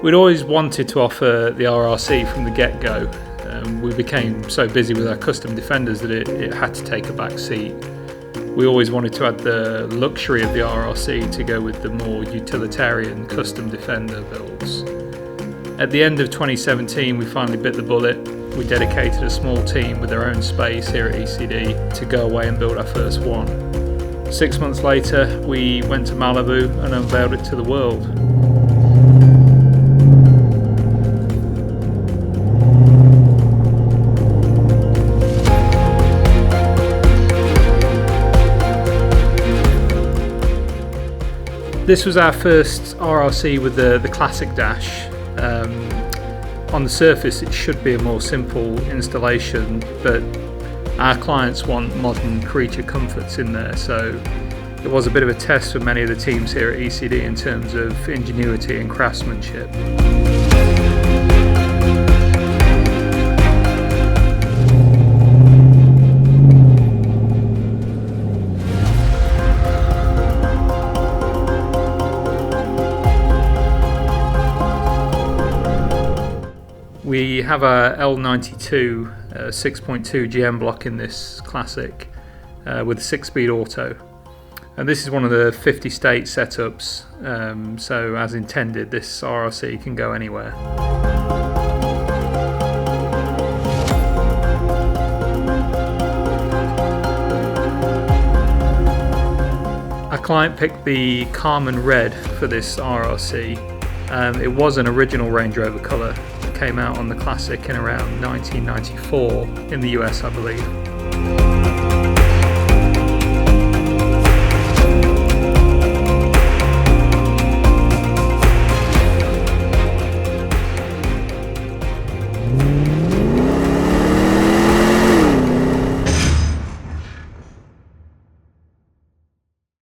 We'd always wanted to offer the RRC from the get-go. We became so busy with our custom Defenders that it had to take a back seat. We always wanted to add the luxury of the RRC to go with the more utilitarian custom Defender builds. At the end of 2017 we finally bit the bullet. We dedicated a small team with their own space here at E.C.D to go away and build our first one. 6 months later we went to Malibu and unveiled it to the world. This was our first RRC with the classic dash. On the surface it should be a more simple installation, but our clients want modern creature comforts in there, so it was a bit of a test for many of the teams here at E.C.D in terms of ingenuity and craftsmanship. We have a L92 6.2 GM block in this classic with a 6-speed auto, and this is one of the 50 state setups, so as intended this RRC can go anywhere. Our client picked the Carmen Red for this RRC. It was an original Range Rover colour. Came out on the classic in around 1994 in the US, I believe.